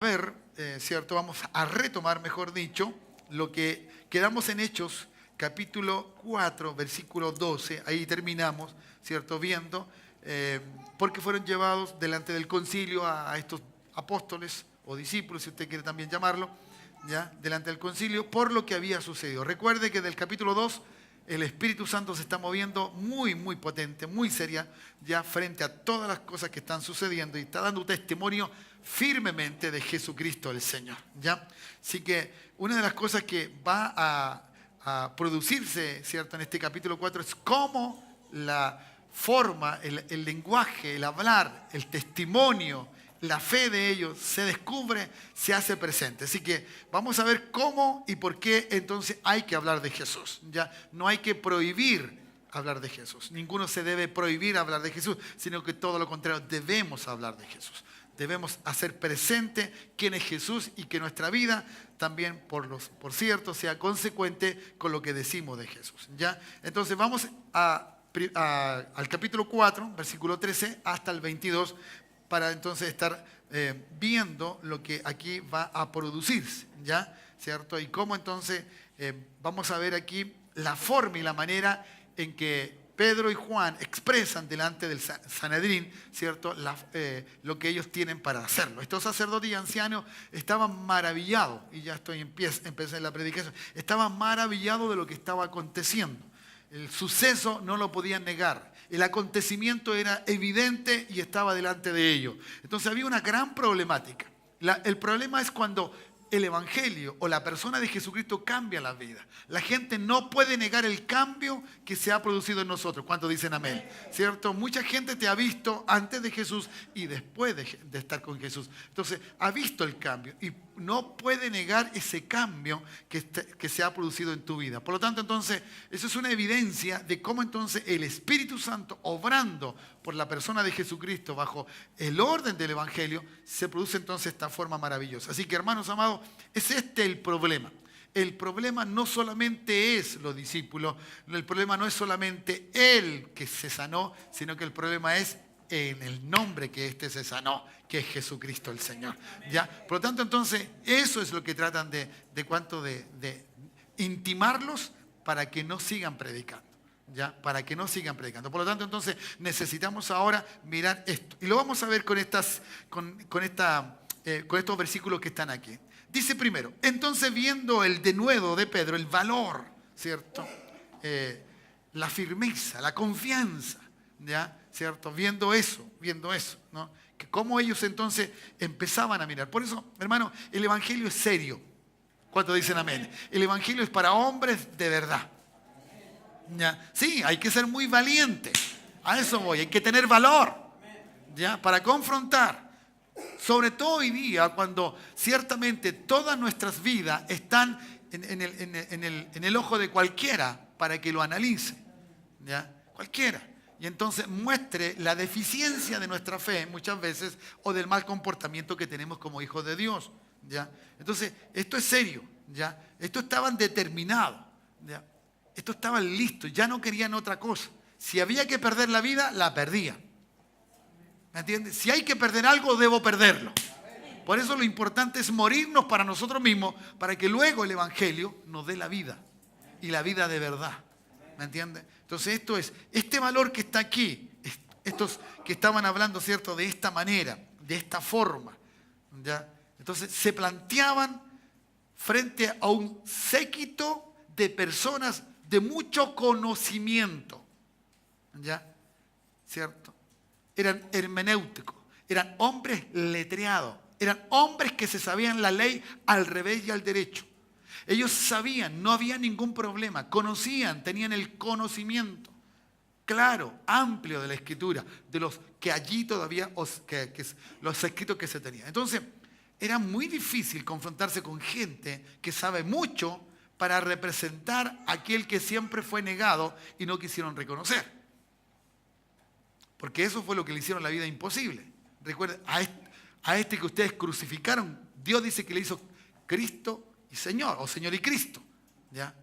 ver, ¿cierto? Vamos a retomar, mejor dicho, lo que quedamos en Hechos, capítulo 4, versículo 12. Ahí terminamos, ¿cierto? Viendo, porque fueron llevados delante del concilio a estos apóstoles o discípulos, si usted quiere también llamarlo, ¿ya? Delante del concilio, por lo que había sucedido. Recuerde que del capítulo 2, el Espíritu Santo se está moviendo muy, muy potente, muy seria, ya frente a todas las cosas que están sucediendo y está dando testimonio firmemente de Jesucristo el Señor, ¿ya? Así que una de las cosas que va a producirse, ¿cierto?, en este capítulo 4 es cómo la forma, el lenguaje, el hablar, el testimonio, la fe de ellos se descubre, se hace presente. Así que vamos a ver cómo y por qué entonces hay que hablar de Jesús. Ya no hay que prohibir hablar de Jesús. Ninguno se debe prohibir hablar de Jesús, sino que todo lo contrario, debemos hablar de Jesús. Debemos hacer presente quién es Jesús y que nuestra vida también, por cierto, sea consecuente con lo que decimos de Jesús. ¿Ya? Entonces vamos al capítulo 4, versículo 13 hasta el 22, para entonces estar viendo lo que aquí va a producirse, ¿ya? ¿Cierto? Y cómo entonces vamos a ver aquí la forma y la manera en que Pedro y Juan expresan delante del Sanedrín, ¿cierto?, lo que ellos tienen para hacerlo. Estos sacerdotes y ancianos estaban maravillados, y ya empecé la predicación, estaban maravillados de lo que estaba aconteciendo. El suceso no lo podían negar. El acontecimiento era evidente y estaba delante de ellos. Entonces había una gran problemática. El problema es cuando el Evangelio o la persona de Jesucristo cambia la vida. La gente no puede negar el cambio que se ha producido en nosotros. ¿Cuántos dicen amén? ¿Cierto? Mucha gente te ha visto antes de Jesús y después de estar con Jesús. Entonces, ha visto el cambio y no puede negar ese cambio que se ha producido en tu vida. Por lo tanto, entonces, eso es una evidencia de cómo entonces el Espíritu Santo, obrando por la persona de Jesucristo bajo el orden del Evangelio, se produce entonces esta forma maravillosa. Así que, hermanos amados, es este el problema. El problema no solamente es los discípulos, el problema no es solamente él que se sanó, sino que el problema es en el nombre que éste se sanó, que es Jesucristo el Señor. ¿Ya? Por lo tanto, entonces, eso es lo que tratan de intimarlos para que no sigan predicando. ¿Ya? Para que no sigan predicando. Por lo tanto, entonces, necesitamos ahora mirar esto. Y lo vamos a ver con estos versículos que están aquí. Dice primero, entonces viendo el denuedo de Pedro, el valor, ¿cierto? La firmeza, la confianza, ¿ya? ¿Cierto? Viendo eso, ¿no? Que cómo ellos entonces empezaban a mirar. Por eso, hermano, el Evangelio es serio. ¿Cuántos dicen amén? El Evangelio es para hombres de verdad. ¿Ya? Sí, hay que ser muy valiente. A eso voy, hay que tener valor, ¿ya? Para confrontar. Sobre todo hoy día, cuando ciertamente todas nuestras vidas están en el ojo de cualquiera para que lo analice, ¿ya? Cualquiera. Y entonces muestre la deficiencia de nuestra fe muchas veces o del mal comportamiento que tenemos como hijos de Dios, ¿ya? Entonces, esto es serio, ¿ya? Estos estaban determinados, ¿ya? Estos estaban listos, ya no querían otra cosa. Si había que perder la vida, la perdían. ¿Me entiendes? Si hay que perder algo, debo perderlo. Por eso lo importante es morirnos para nosotros mismos, para que luego el Evangelio nos dé la vida. Y la vida de verdad. ¿Me entiendes? Entonces esto es, este valor que está aquí, estos que estaban hablando, ¿cierto?, de esta manera, de esta forma, ¿ya? Entonces se planteaban frente a un séquito de personas de mucho conocimiento, ¿ya? ¿Cierto? Eran hermenéuticos, eran hombres letreados, eran hombres que se sabían la ley al revés y al derecho. Ellos sabían, no había ningún problema, conocían, tenían el conocimiento claro, amplio de la Escritura, de los que allí todavía, los escritos que se tenían. Entonces, era muy difícil confrontarse con gente que sabe mucho para representar a aquel que siempre fue negado y no quisieron reconocer. Porque eso fue lo que le hicieron la vida imposible. Recuerden, a este que ustedes crucificaron, Dios dice que le hizo Cristo y Señor, o Señor y Cristo, ¿ya?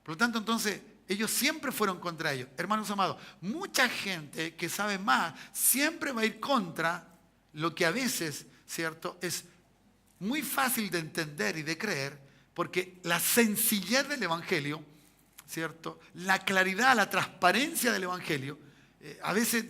Por lo tanto, entonces, ellos siempre fueron contra ellos. Hermanos amados, mucha gente que sabe más siempre va a ir contra lo que a veces, ¿cierto?, es muy fácil de entender y de creer, porque la sencillez del Evangelio, ¿cierto? La claridad, la transparencia del Evangelio, a veces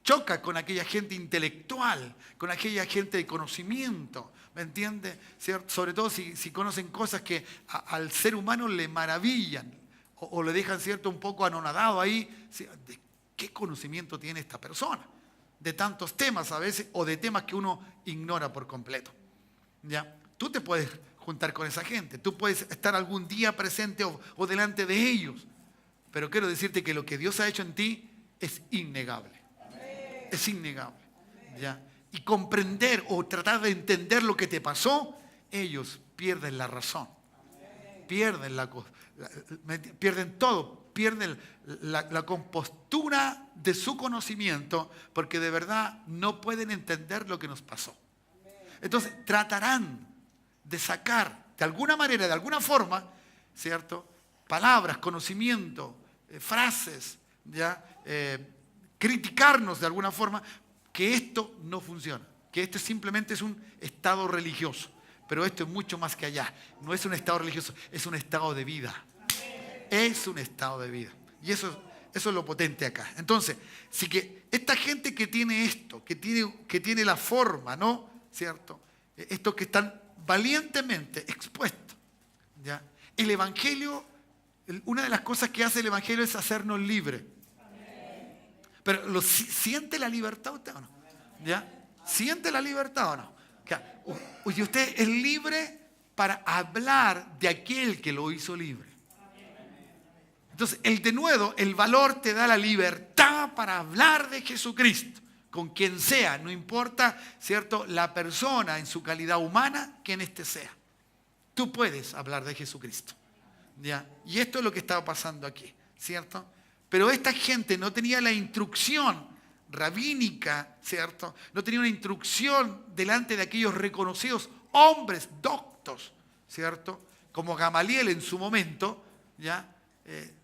choca con aquella gente intelectual, con aquella gente de conocimiento, ¿me entiende? ¿Cierto? Sobre todo si conocen cosas que al ser humano le maravillan o le dejan, ¿cierto?, un poco anonadado ahí. ¿De qué conocimiento tiene esta persona? De tantos temas a veces, o de temas que uno ignora por completo. ¿Ya? Tú te puedes juntar con esa gente, tú puedes estar algún día presente o delante de ellos, pero quiero decirte que lo que Dios ha hecho en ti es innegable. Es innegable. ¿Ya? Y comprender o tratar de entender lo que te pasó, ellos pierden la razón, pierden pierden todo, pierden la compostura de su conocimiento, porque de verdad no pueden entender lo que nos pasó. Entonces tratarán de sacar de alguna manera, de alguna forma, ¿cierto?, palabras, conocimiento, frases, ¿ya? Criticarnos de alguna forma, que esto no funciona, que esto simplemente es un estado religioso, pero esto es mucho más que allá. No es un estado religioso, es un estado de vida. Es un estado de vida. Y eso es lo potente acá. Entonces, sí, que esta gente que tiene esto, que tiene la forma, ¿no? ¿Cierto? Estos que están valientemente expuestos, ¿ya? El Evangelio, una de las cosas que hace el Evangelio es hacernos libres. Pero ¿siente la libertad usted o no? ¿Ya? ¿Siente la libertad o no? Y usted es libre para hablar de aquel que lo hizo libre. Entonces, el denuedo, el valor te da la libertad para hablar de Jesucristo, con quien sea, no importa, ¿cierto?, la persona en su calidad humana, quien éste sea. Tú puedes hablar de Jesucristo. ¿Ya? Y esto es lo que estaba pasando aquí, ¿cierto? Pero esta gente no tenía la instrucción rabínica, ¿cierto? No tenía una instrucción delante de aquellos reconocidos hombres doctos, ¿cierto? Como Gamaliel en su momento, ¿ya?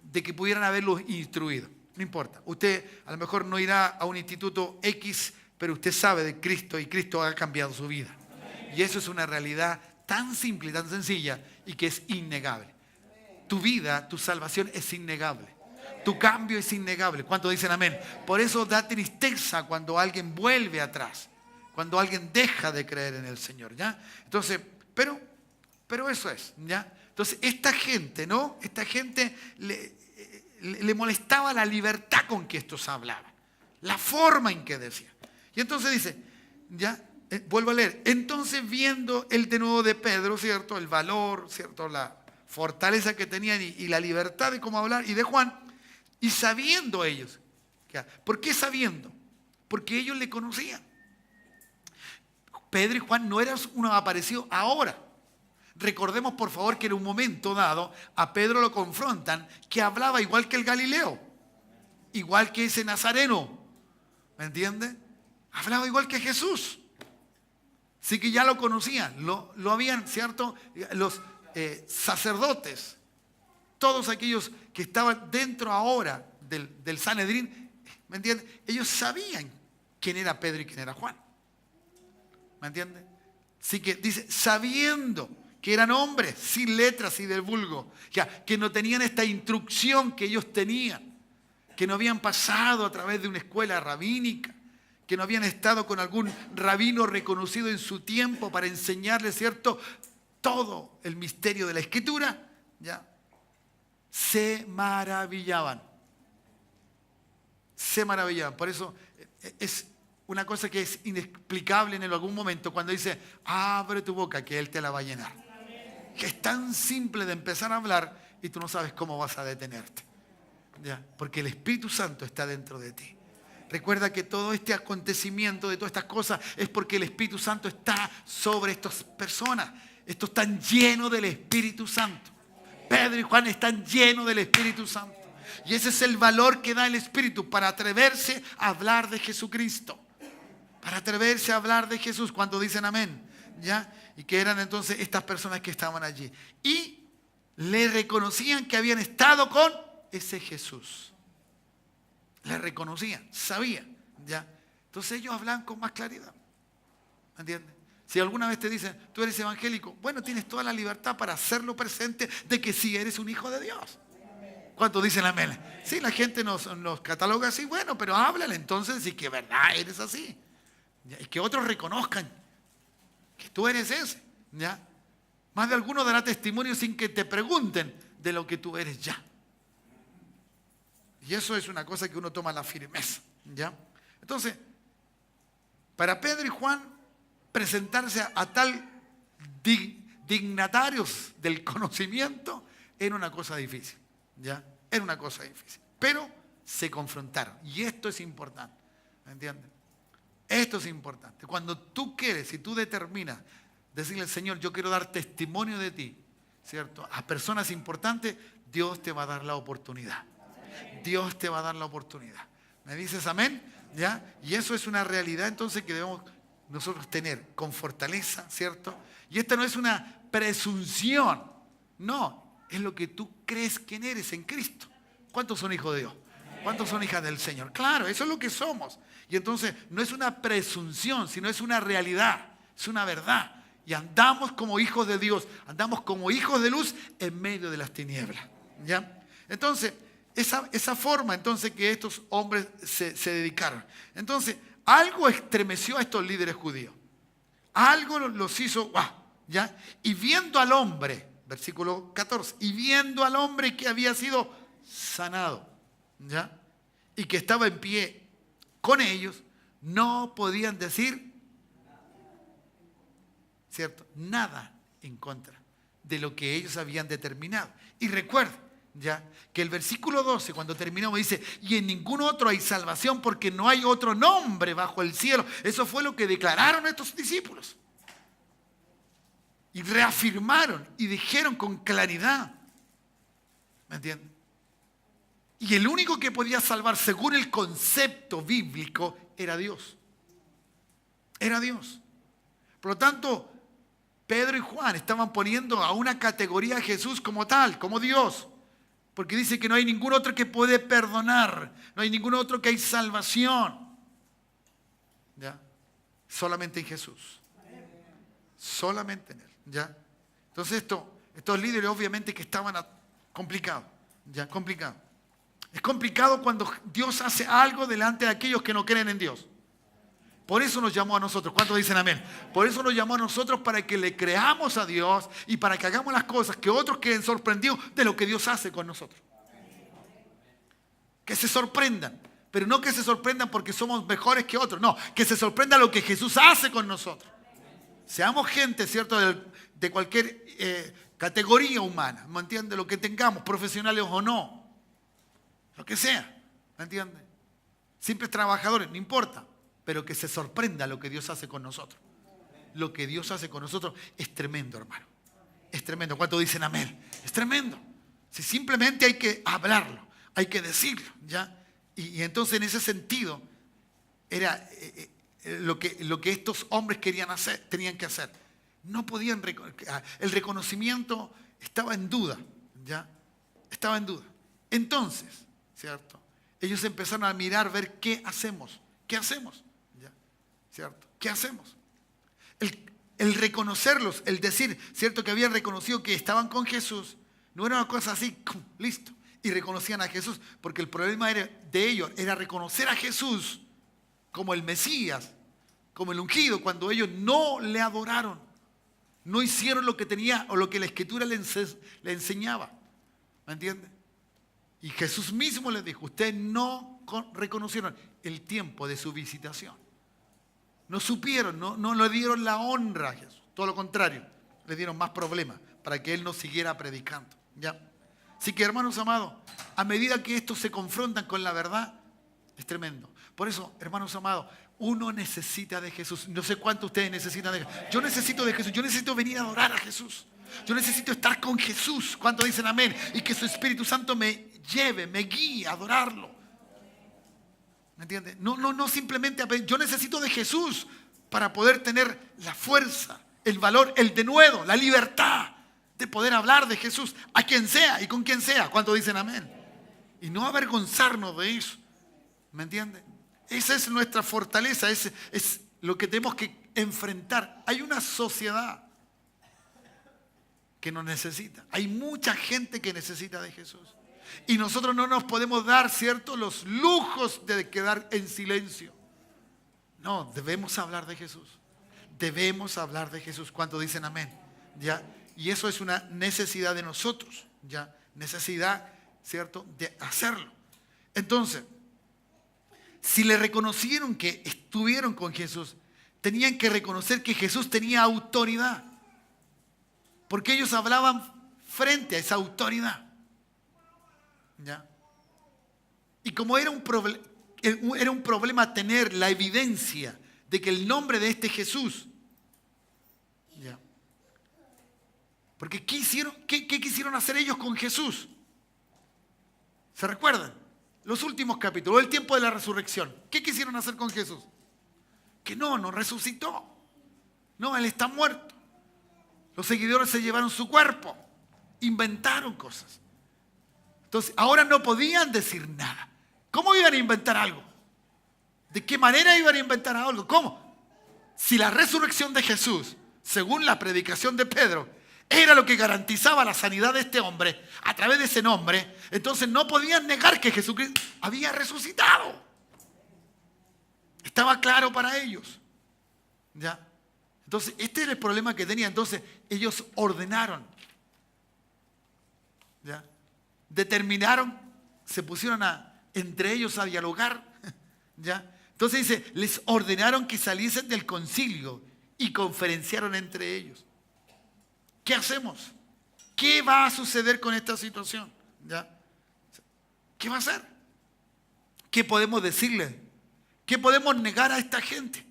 De que pudieran haberlos instruido. No importa. Usted a lo mejor no irá a un instituto X, pero usted sabe de Cristo y Cristo ha cambiado su vida. Y eso es una realidad tan simple y tan sencilla y que es innegable. Tu vida, tu salvación es innegable. Tu cambio es innegable. ¿Cuántos dicen amén? Por eso da tristeza cuando alguien vuelve atrás, cuando alguien deja de creer en el Señor, ¿ya? Entonces, pero eso es, ¿ya? Entonces, esta gente, ¿no? Esta gente le molestaba la libertad con que estos hablaban, la forma en que decían. Y entonces dice, ¿ya? Vuelvo a leer. Entonces, viendo el denuedo de Pedro, ¿cierto? El valor, ¿cierto? La fortaleza que tenían y la libertad de cómo hablar, y de Juan, y sabiendo ellos. ¿Por qué sabiendo? Porque ellos le conocían. Pedro y Juan no eran unos aparecidos ahora. Recordemos, por favor, que en un momento dado a Pedro lo confrontan, que hablaba igual que el Galileo, igual que ese nazareno. ¿Me entiende? Hablaba igual que Jesús. Así que ya lo conocían, lo habían, ¿cierto? Los sacerdotes, todos aquellos que estaban dentro ahora del Sanedrín, ¿me entiende? Ellos sabían quién era Pedro y quién era Juan. ¿Me entiende? Así que dice, sabiendo que eran hombres sin letras y del vulgo, que no tenían esta instrucción que ellos tenían, que no habían pasado a través de una escuela rabínica, que no habían estado con algún rabino reconocido en su tiempo para enseñarles, ¿cierto?, todo el misterio de la Escritura, ¿ya? Se maravillaban. Se maravillaban. Por eso es una cosa que es inexplicable en algún momento cuando dice, abre tu boca que Él te la va a llenar. Que es tan simple de empezar a hablar y tú no sabes cómo vas a detenerte. ¿Ya? Porque el Espíritu Santo está dentro de ti. Recuerda que todo este acontecimiento de todas estas cosas es porque el Espíritu Santo está sobre estas personas. Estos están llenos del Espíritu Santo. Pedro y Juan están llenos del Espíritu Santo. Y ese es el valor que da el Espíritu para atreverse a hablar de Jesucristo. Para atreverse a hablar de Jesús cuando dicen amén. ¿Ya? Y que eran entonces estas personas que estaban allí. Y le reconocían que habían estado con ese Jesús. Le reconocían, sabían. ¿Ya? Entonces ellos hablaban con más claridad. ¿Me entiendes? Si alguna vez te dicen, tú eres evangélico, bueno, tienes toda la libertad para hacerlo presente de que sí eres un hijo de Dios. ¿Cuántos dicen amén? Sí, la gente nos cataloga así, bueno, pero háblale entonces y que verdad eres así. Y que otros reconozcan que tú eres ese. ¿Ya? Más de alguno dará testimonio sin que te pregunten de lo que tú eres ya. Y eso es una cosa que uno toma la firmeza. ¿Ya? Entonces, para Pedro y Juan, presentarse a tal dignatarios del conocimiento era una cosa difícil, ¿ya? Era una cosa difícil. Pero se confrontaron. Y esto es importante, ¿me entiendes? Esto es importante. Cuando tú quieres y tú determinas decirle al Señor, yo quiero dar testimonio de ti, ¿cierto? A personas importantes, Dios te va a dar la oportunidad. Dios te va a dar la oportunidad. ¿Me dices amén? ¿Ya? Y eso es una realidad entonces que debemos nosotros tener con fortaleza, ¿cierto? Y esta no es una presunción, no, es lo que tú crees quién eres en Cristo. ¿Cuántos son hijos de Dios? ¿Cuántos son hijas del Señor? Claro, eso es lo que somos. Y entonces no es una presunción, sino es una realidad, es una verdad. Y andamos como hijos de Dios, andamos como hijos de luz en medio de las tinieblas, ¿ya? Entonces, esa forma entonces que estos hombres se dedicaron. Entonces, algo estremeció a estos líderes judíos. Algo los hizo, ¿ya? Y viendo al hombre, versículo 14, y viendo al hombre que había sido sanado, ¿ya? Y que estaba en pie con ellos, no podían decir, ¿cierto? Nada en contra de lo que ellos habían determinado. Y recuerden, ya, que el versículo 12 cuando terminamos dice, y en ningún otro hay salvación porque no hay otro nombre bajo el cielo. Eso fue lo que declararon estos discípulos. Y reafirmaron y dijeron con claridad. ¿Me entienden? Y el único que podía salvar según el concepto bíblico era Dios. Era Dios. Por lo tanto, Pedro y Juan estaban poniendo a una categoría a Jesús como tal, como Dios. Porque dice que no hay ningún otro que puede perdonar. No hay ningún otro que hay salvación. ¿Ya? Solamente en Jesús. Solamente en Él. ¿Ya? Entonces estos líderes obviamente que estaban complicados. ¿Ya? Complicado. Es complicado cuando Dios hace algo delante de aquellos que no creen en Dios. Por eso nos llamó a nosotros. ¿Cuántos dicen amén? Por eso nos llamó a nosotros para que le creamos a Dios y para que hagamos las cosas que otros queden sorprendidos de lo que Dios hace con nosotros. Que se sorprendan. Pero no que se sorprendan porque somos mejores que otros. No, que se sorprenda lo que Jesús hace con nosotros. Seamos gente, ¿cierto? De cualquier categoría humana. ¿Me entiendes? Lo que tengamos, profesionales o no. Lo que sea. ¿Me entiendes? Simples trabajadores, no importa. Pero que se sorprenda lo que Dios hace con nosotros. Lo que Dios hace con nosotros es tremendo, hermano. Es tremendo. ¿Cuántos dicen amén? Es tremendo. Si simplemente hay que hablarlo, hay que decirlo, ¿ya? Y entonces en ese sentido era lo que estos hombres querían hacer, tenían que hacer. No podían, el reconocimiento estaba en duda, ¿ya? Estaba en duda. Entonces, ¿cierto? Ellos empezaron a mirar, ver qué hacemos. ¿Qué hacemos? ¿Ya? ¿Cierto? ¿Qué hacemos? El reconocerlos, el decir, ¿cierto? Que habían reconocido que estaban con Jesús, no era una cosa así, listo, y reconocían a Jesús, porque el problema de ellos era reconocer a Jesús como el Mesías, como el ungido, cuando ellos no le adoraron, no hicieron lo que tenía o lo que la Escritura le enseñaba. ¿Me entienden? Y Jesús mismo les dijo, ustedes no reconocieron el tiempo de su visitación. No supieron, no le dieron la honra a Jesús. Todo lo contrario, le dieron más problemas para que Él no siguiera predicando. ¿Ya? Así que, hermanos amados, a medida que estos se confrontan con la verdad, es tremendo. Por eso, hermanos amados, uno necesita de Jesús. No sé cuánto ustedes necesitan de Jesús. Yo necesito de Jesús. Yo necesito venir a adorar a Jesús. Yo necesito estar con Jesús. ¿Cuántos dicen amén? Y que su Espíritu Santo me lleve, me guíe a adorarlo. ¿Me entiendes? No simplemente. Yo necesito de Jesús para poder tener la fuerza, el valor, el denuedo, la libertad de poder hablar de Jesús a quien sea y con quien sea. ¿Cuántos dicen amén? Y no avergonzarnos de eso. ¿Me entiendes? Esa es nuestra fortaleza, es lo que tenemos que enfrentar. Hay una sociedad que nos necesita. Hay mucha gente que necesita de Jesús. Y nosotros no nos podemos dar, ¿cierto?, los lujos de quedar en silencio. No, debemos hablar de Jesús. Debemos hablar de Jesús. ¿Cuántos dicen amén? ¿Ya? Y eso es una necesidad de nosotros. ¿Ya? Necesidad, ¿cierto?, de hacerlo. Entonces, si le reconocieron que estuvieron con Jesús, tenían que reconocer que Jesús tenía autoridad. Porque ellos hablaban frente a esa autoridad. ¿Ya? Y como era un problema tener la evidencia de que el nombre de este Jesús, ¿ya? Porque ¿qué quisieron hacer ellos con Jesús? ¿Se recuerdan? Los últimos capítulos, el tiempo de la resurrección. ¿Qué quisieron hacer con Jesús? Que no resucitó. No, Él está muerto. Los seguidores se llevaron su cuerpo. Inventaron cosas. Entonces, ahora no podían decir nada. ¿Cómo iban a inventar algo? ¿De qué manera iban a inventar algo? ¿Cómo? Si la resurrección de Jesús, según la predicación de Pedro, era lo que garantizaba la sanidad de este hombre a través de ese nombre, entonces no podían negar que Jesucristo había resucitado. Estaba claro para ellos. ¿Ya? Entonces, este era el problema que tenía. Entonces, ellos ordenaron. ¿Ya? Determinaron, se pusieron entre ellos a dialogar. ¿Ya? Entonces dice, les ordenaron que saliesen del concilio y conferenciaron entre ellos. ¿Qué hacemos? ¿Qué va a suceder con esta situación? ¿Ya? ¿Qué va a hacer? ¿Qué podemos decirle? ¿Qué podemos negar a esta gente?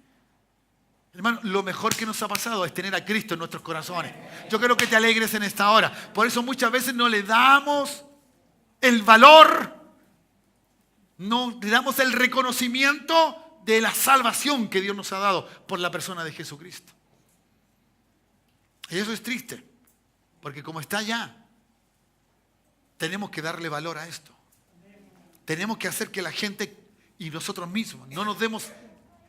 Hermano, lo mejor que nos ha pasado es tener a Cristo en nuestros corazones. Yo quiero que te alegres en esta hora. Por eso muchas veces no le damos el valor, no le damos el reconocimiento de la salvación que Dios nos ha dado por la persona de Jesucristo. Y eso es triste, porque como está allá, tenemos que darle valor a esto. Tenemos que hacer que la gente y nosotros mismos no nos demos,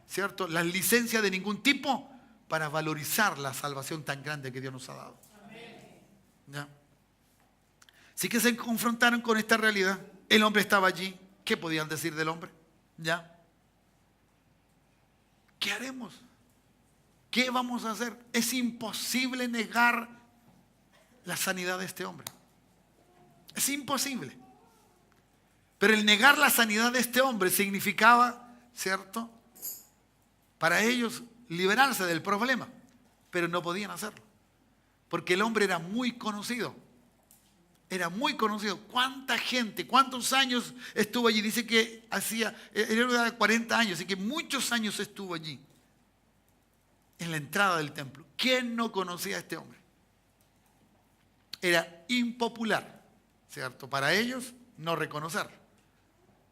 ¿cierto?, las licencias de ningún tipo para valorizar la salvación tan grande que Dios nos ha dado. ¿Ya? Así que se confrontaron con esta realidad. El hombre estaba allí. ¿Qué podían decir del hombre? ¿Ya? ¿Qué haremos? ¿Qué vamos a hacer? Es imposible negar la sanidad de este hombre. Es imposible. Pero el negar la sanidad de este hombre significaba, ¿cierto?, para ellos liberarse del problema. Pero no podían hacerlo. Porque el hombre era muy conocido. Era muy conocido. ¿Cuánta gente, cuántos años estuvo allí? Dice que era 40 años, así que muchos años estuvo allí. En la entrada del templo. ¿Quién no conocía a este hombre? Era impopular, ¿cierto? Para ellos no reconocerlo.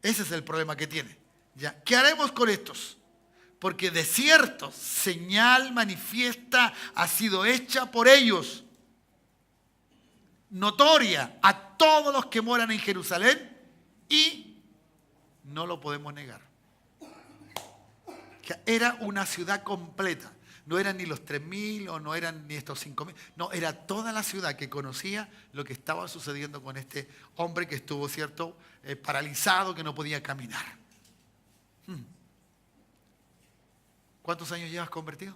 Ese es el problema que tiene. ¿Ya? ¿Qué haremos con estos? Porque de cierto, señal manifiesta ha sido hecha por ellos, notoria a todos los que moran en Jerusalén, y no lo podemos negar. Era una ciudad completa. No eran ni los 3.000 o no eran ni estos 5.000. No, era toda la ciudad que conocía lo que estaba sucediendo con este hombre que estuvo, ¿cierto?, paralizado, que no podía caminar. ¿Cuántos años llevas convertido?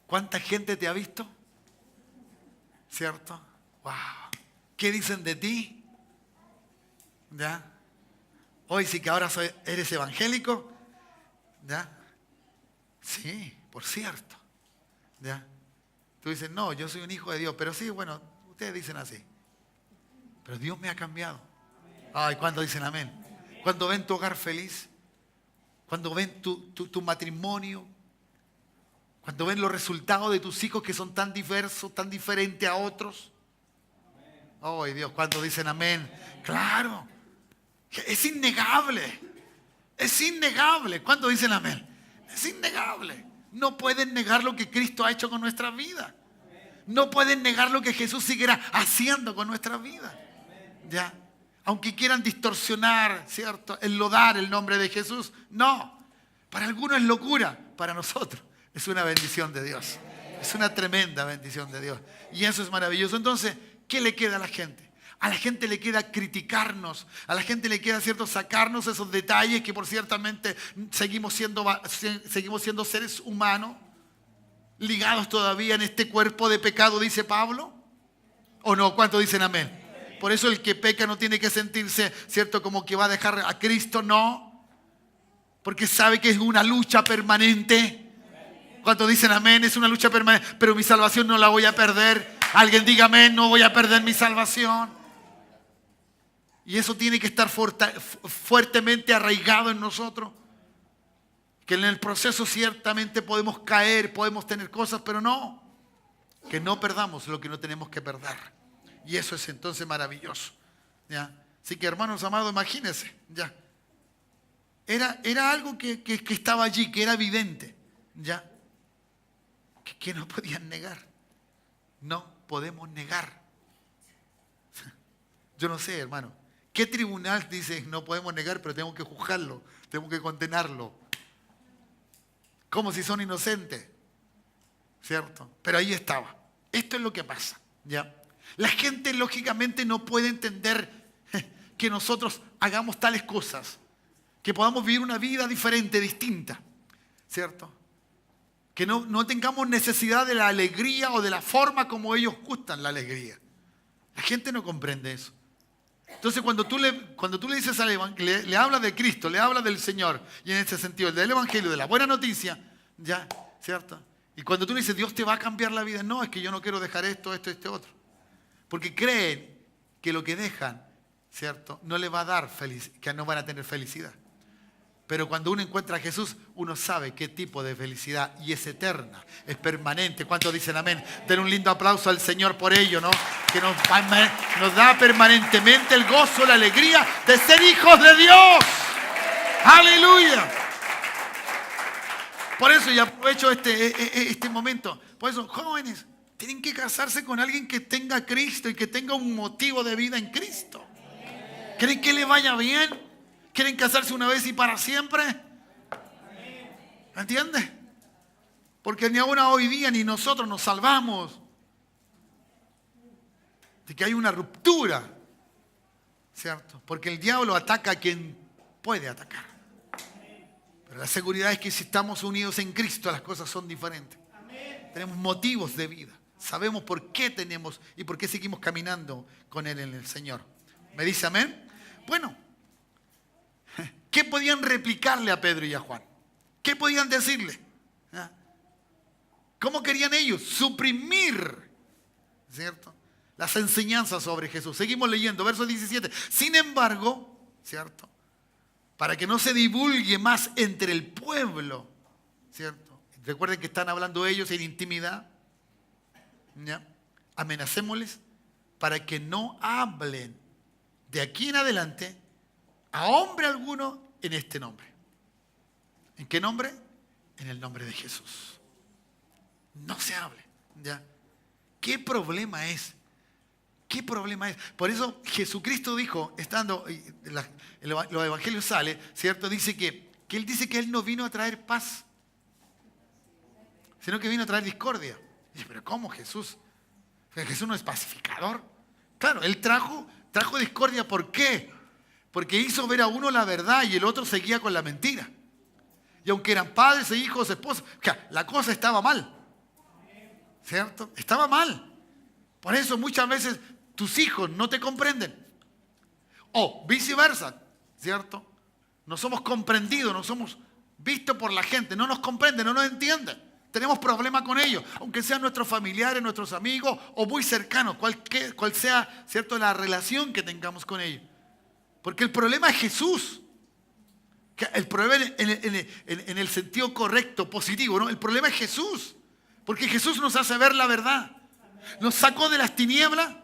¿Cuánta gente te ha visto? ¿Cierto? ¡Wow! ¿Qué dicen de ti? ¿Ya? Hoy sí que ahora eres evangélico. ¿Ya? Sí, por cierto. ¿Ya? Tú dices, no, yo soy un hijo de Dios. Pero sí, bueno, ustedes dicen así. Pero Dios me ha cambiado. Ay, ¿cuándo dicen amén? Cuando ven tu hogar feliz. Cuando ven tu matrimonio. Cuando ven los resultados de tus hijos que son tan diversos, tan diferentes a otros. Ay, Dios, ¿cuándo dicen amén? Claro. Es innegable. Es innegable. ¿Cuándo dicen amén? Es innegable. No pueden negar lo que Cristo ha hecho con nuestra vida. No pueden negar lo que Jesús seguirá haciendo con nuestra vida. ¿Ya? aunque quieran distorsionar, ¿cierto?, enlodar el nombre de Jesús. No, para algunos es locura, para nosotros es una bendición de Dios. Es una tremenda bendición de Dios. Y eso es maravilloso. Entonces, ¿qué le queda a la gente? A la gente le queda criticarnos, a la gente le queda, ¿cierto?, sacarnos esos detalles que por ciertamente seguimos siendo seres humanos, ligados todavía en este cuerpo de pecado, dice Pablo. ¿O no? ¿Cuántos dicen amén? Por eso el que peca no tiene que sentirse, ¿cierto?, como que va a dejar a Cristo, no. Porque sabe que es una lucha permanente. ¿Cuántos dicen amén? Es una lucha permanente, pero mi salvación no la voy a perder. Alguien diga amén, no voy a perder mi salvación. Y eso tiene que estar fuertemente arraigado en nosotros. Que en el proceso ciertamente podemos caer, podemos tener cosas, pero no. Que no perdamos lo que no tenemos que perder. Y eso es entonces maravilloso. ¿Ya? Así que hermanos amados, imagínense. ¿Ya? Era algo que estaba allí, que era evidente. ¿Ya? Que no podían negar. No podemos negar. Yo no sé, hermano. ¿Qué tribunal dice no podemos negar, pero tengo que juzgarlo, tengo que condenarlo? Como si son inocentes. ¿Cierto? Pero ahí estaba. Esto es lo que pasa. ¿Ya? La gente lógicamente no puede entender que nosotros hagamos tales cosas. Que podamos vivir una vida diferente, distinta. ¿Cierto? Que no tengamos necesidad de la alegría o de la forma como ellos gustan la alegría. La gente no comprende eso. Entonces cuando tú le dices al evangelio, le hablas de Cristo, le hablas del Señor, y en ese sentido, del evangelio, de la buena noticia, ya, ¿cierto? Y cuando tú le dices, Dios te va a cambiar la vida, no, es que yo no quiero dejar esto, otro. Porque creen que lo que dejan, ¿cierto?, no le va a dar felicidad, que no van a tener felicidad. Pero cuando uno encuentra a Jesús, uno sabe qué tipo de felicidad, y es eterna, es permanente. ¿Cuántos dicen amén? Den un lindo aplauso al Señor por ello, ¿no? Que nos da permanentemente el gozo, la alegría de ser hijos de Dios. ¡Aleluya! Por eso, y aprovecho este momento, por eso, jóvenes, tienen que casarse con alguien que tenga a Cristo y que tenga un motivo de vida en Cristo. ¿Creen que le vaya bien? ¿Quieren casarse una vez y para siempre? ¿Entiendes? Porque ni aún hoy día ni nosotros nos salvamos de que hay una ruptura, ¿cierto? Porque el diablo ataca a quien puede atacar. Pero la seguridad es que si estamos unidos en Cristo, las cosas son diferentes. Tenemos motivos de vida. Sabemos por qué tenemos y por qué seguimos caminando con Él en el Señor. ¿Me dice amén? Bueno. ¿Qué podían replicarle a Pedro y a Juan? ¿Qué podían decirle? ¿Cómo querían ellos suprimir, ¿cierto?, las enseñanzas sobre Jesús? Seguimos leyendo, verso 17. Sin embargo, ¿cierto?, para que no se divulgue más entre el pueblo, ¿cierto? Recuerden que están hablando ellos en intimidad. ¿Ya? Amenacémosles para que no hablen de aquí en adelante a hombre alguno en este nombre. ¿En qué nombre? En el nombre de Jesús. No se hable. ¿Ya? ¿Qué problema es? ¿Qué problema es? Por eso Jesucristo dijo, estando, los evangelios sale, ¿cierto? Dice que Él dice que Él no vino a traer paz, sino que vino a traer discordia. Y dice, pero ¿cómo Jesús? ¿Jesús no es pacificador? Claro, Él trajo discordia. ¿Por qué? Porque hizo ver a uno la verdad y el otro seguía con la mentira. Y aunque eran padres e hijos, esposos, la cosa estaba mal. ¿Cierto? Estaba mal. Por eso muchas veces tus hijos no te comprenden. O viceversa, ¿cierto? No somos comprendidos, no somos vistos por la gente, no nos comprenden, no nos entienden. Tenemos problemas con ellos, aunque sean nuestros familiares, nuestros amigos o muy cercanos, cual sea, ¿cierto?, la relación que tengamos con ellos. Porque el problema es Jesús. El problema en el sentido correcto, positivo, ¿no? El problema es Jesús. Porque Jesús nos hace ver la verdad. Nos sacó de las tinieblas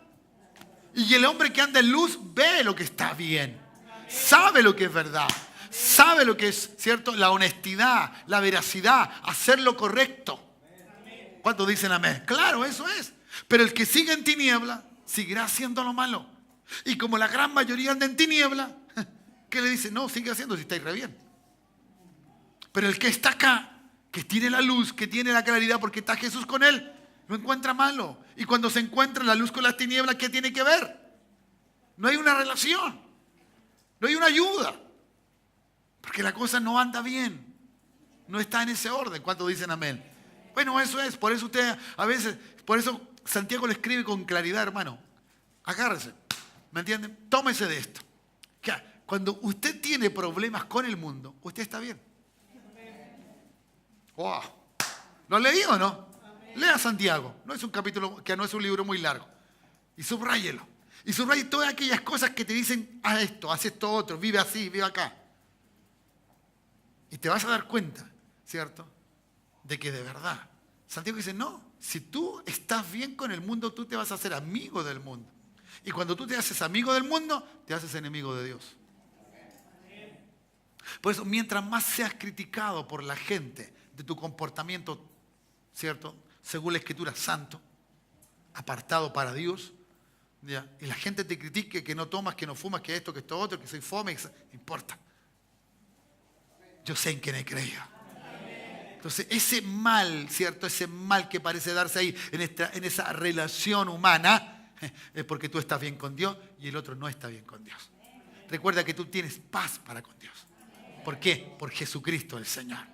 y el hombre que anda en luz ve lo que está bien. Sabe lo que es verdad. Sabe lo que es, ¿cierto?, la honestidad, la veracidad, hacer lo correcto. ¿Cuántos dicen amén? Claro, eso es. Pero el que sigue en tiniebla seguirá haciendo lo malo. Y como la gran mayoría anda en tiniebla, ¿qué le dice? No, sigue haciendo si estáis re bien. Pero el que está acá, que tiene la luz, que tiene la claridad porque está Jesús con él, no encuentra malo. Y cuando se encuentra la luz con las tinieblas, ¿qué tiene que ver? No hay una relación, no hay una ayuda. Porque la cosa no anda bien, no está en ese orden. ¿Cuántos dicen amén? Bueno, eso es, por eso usted a veces, por eso Santiago le escribe con claridad, hermano. Agárrese, ¿me entienden? Tómese de esto. Que cuando usted tiene problemas con el mundo, usted está bien. Wow. ¿Lo han leído o no? Lea Santiago. No es un capítulo, que no es un libro muy largo. Y subráyelo. Y subraye todas aquellas cosas que te dicen, haz esto otro, vive así, vive acá. Y te vas a dar cuenta, ¿cierto? De que de verdad. Santiago dice, no, si tú estás bien con el mundo, tú te vas a hacer amigo del mundo. Y cuando tú te haces amigo del mundo, te haces enemigo de Dios. Por eso, mientras más seas criticado por la gente de tu comportamiento, ¿cierto? Según la Escritura, santo, apartado para Dios, ¿ya? Y la gente te critique que no tomas, que no fumas, que esto, que esto otro, que soy fome, no importa. Yo sé en quién he creído. Entonces, ese mal, ¿cierto? Ese mal que parece darse ahí en esa relación humana, es porque tú estás bien con Dios y el otro no está bien con Dios. Recuerda que tú tienes paz para con Dios. ¿Por qué? Por Jesucristo el Señor.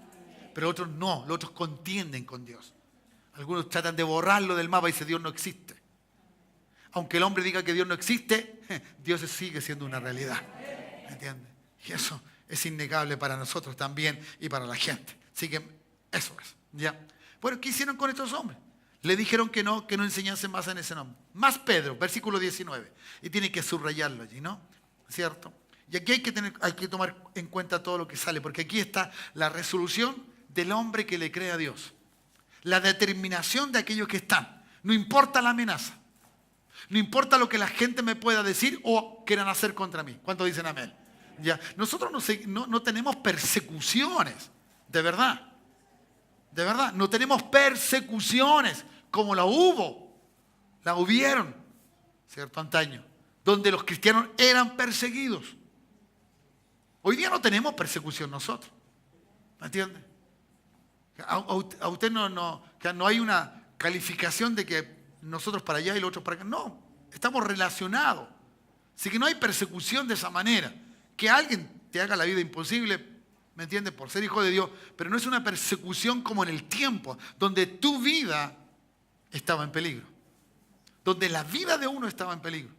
Pero otros no, los otros contienden con Dios. Algunos tratan de borrarlo del mapa y dicen Dios no existe. Aunque el hombre diga que Dios no existe, Dios sigue siendo una realidad. ¿Me entiendes? Y eso es innegable para nosotros también y para la gente. Así que eso es. ¿Ya? Bueno, ¿qué hicieron con estos hombres? Le dijeron que no enseñasen más en ese nombre. Más Pedro, versículo 19. Y tiene que subrayarlo allí, ¿no? ¿Cierto? Y aquí hay que tomar en cuenta todo lo que sale, porque aquí está la resolución del hombre que le cree a Dios. La determinación de aquellos que están. No importa la amenaza. No importa lo que la gente me pueda decir o quieran hacer contra mí. ¿Cuántos dicen amén? ¿Ya? Nosotros no tenemos persecuciones, de verdad. De verdad, no tenemos persecuciones como la hubieron, ¿cierto? Antaño, donde los cristianos eran perseguidos. Hoy día no tenemos persecución nosotros, ¿me entiende? A usted no hay una calificación de que nosotros para allá y los otros para acá. No, estamos relacionados. Así que no hay persecución de esa manera. Que alguien te haga la vida imposible, ¿me entiendes? Por ser hijo de Dios. Pero no es una persecución como en el tiempo, donde tu vida estaba en peligro. Donde la vida de uno estaba en peligro.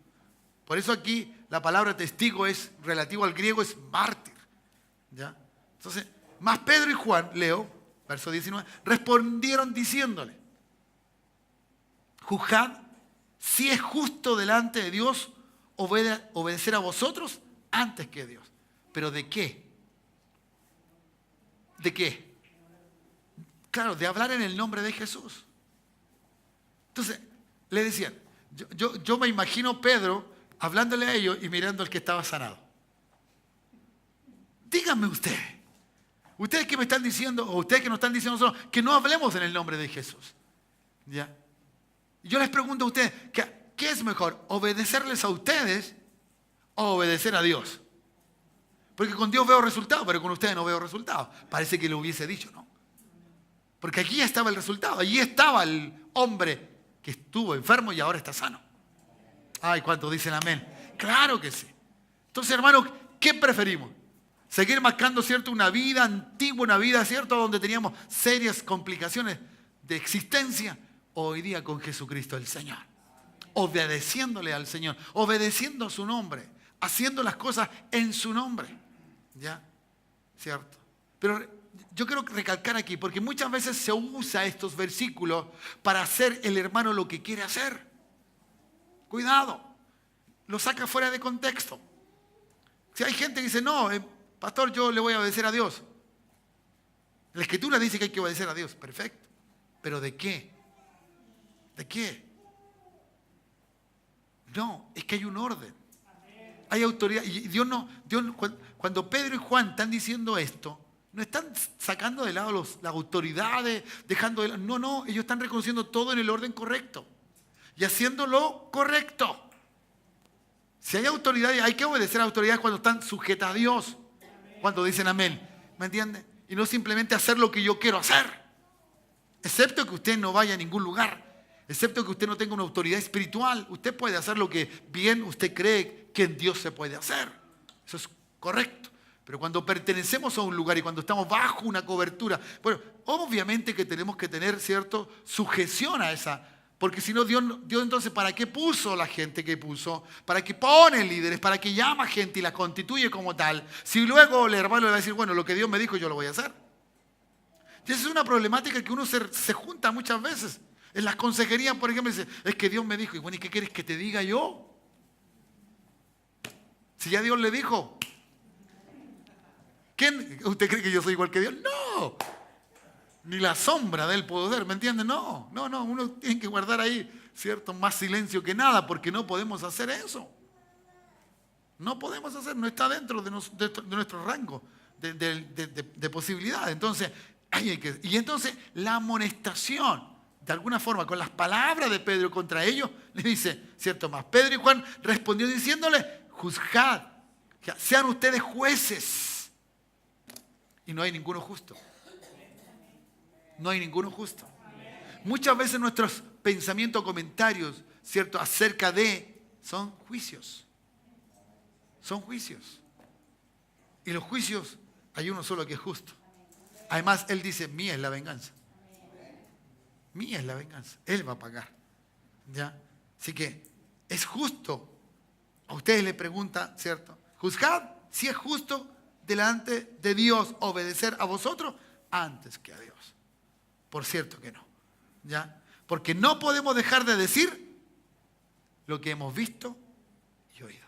Por eso aquí la palabra testigo es relativo al griego, es mártir. ¿Ya? Entonces, más Pedro y Juan, leo, verso 19, respondieron diciéndole, juzgad si es justo delante de Dios obedecer a vosotros antes que a Dios. ¿Pero de qué? ¿De qué? Claro, de hablar en el nombre de Jesús. Entonces, le decían, yo me imagino Pedro hablándole a ellos y mirando al que estaba sanado. Díganme ustedes que me están diciendo, o ustedes que nos están diciendo nosotros, que no hablemos en el nombre de Jesús. ¿Ya? Yo les pregunto a ustedes, ¿qué es mejor? ¿Obedecerles a ustedes o obedecer a Dios? Porque con Dios veo resultados, pero con ustedes no veo resultados. Parece que lo hubiese dicho, ¿no? Porque aquí estaba el resultado. Allí estaba el hombre que estuvo enfermo y ahora está sano. Ay, ¿cuántos dicen amén? Claro que sí. Entonces, hermanos, ¿qué preferimos? ¿Seguir marcando, cierto, una vida antigua, una vida, cierto, donde teníamos serias complicaciones de existencia? O hoy día con Jesucristo el Señor. Obedeciéndole al Señor, obedeciendo a su nombre, haciendo las cosas en su nombre. ¿Ya? ¿Cierto? Pero yo quiero recalcar aquí, porque muchas veces se usa estos versículos para hacer el hermano lo que quiere hacer. Cuidado, lo saca fuera de contexto. Si hay gente que dice, no, pastor, yo le voy a obedecer a Dios. La Escritura dice que hay que obedecer a Dios, perfecto. ¿Pero de qué? ¿De qué? No, es que hay un orden. Hay autoridad. Y Dios cuando Pedro y Juan están diciendo esto, no están sacando de lado las autoridades, dejando de lado. No, ellos están reconociendo todo en el orden correcto. Y haciéndolo correcto. Si hay autoridades, hay que obedecer a autoridades cuando están sujetas a Dios. Cuando dicen amén. ¿Me entiende? Y no simplemente hacer lo que yo quiero hacer. Excepto que usted no vaya a ningún lugar. Excepto que usted no tenga una autoridad espiritual. Usted puede hacer lo que bien usted cree que en Dios se puede hacer. Eso es correcto. Pero cuando pertenecemos a un lugar y cuando estamos bajo una cobertura, bueno, obviamente que tenemos que tener, ¿cierto?, sujeción a esa. Porque si no, Dios entonces, ¿para qué puso la gente que puso? ¿Para qué pone líderes? ¿Para qué llama gente y la constituye como tal? Si luego el hermano le va a decir, bueno, lo que Dios me dijo yo lo voy a hacer. Y esa es una problemática que uno se junta muchas veces. En las consejerías, por ejemplo, dice, es que Dios me dijo. Y bueno, ¿y qué quieres que te diga yo? Si ya Dios le dijo. ¿Usted cree que yo soy igual que Dios? No. Ni la sombra de él puedo ser, ¿me entiende? No, uno tiene que guardar ahí, ¿cierto? Más silencio que nada, porque no podemos hacer eso. No podemos hacer, no está dentro de nuestro rango de posibilidad. Entonces, y entonces la amonestación, de alguna forma, con las palabras de Pedro contra ellos, le dice, ¿cierto? Más Pedro y Juan respondió diciéndole, juzgad, sean ustedes jueces. Y no hay ninguno justo. No hay ninguno justo. Muchas veces nuestros pensamientos, comentarios, ¿cierto?, acerca de, son juicios. Son juicios. Y los juicios, hay uno solo que es justo. Además, Él dice, mía es la venganza. Mía es la venganza. Él va a pagar. ¿Ya? Así que, es justo. A ustedes le pregunta, ¿cierto? Juzgad si es justo delante de Dios obedecer a vosotros antes que a Dios. Por cierto que no. ¿Ya? Porque no podemos dejar de decir lo que hemos visto y oído.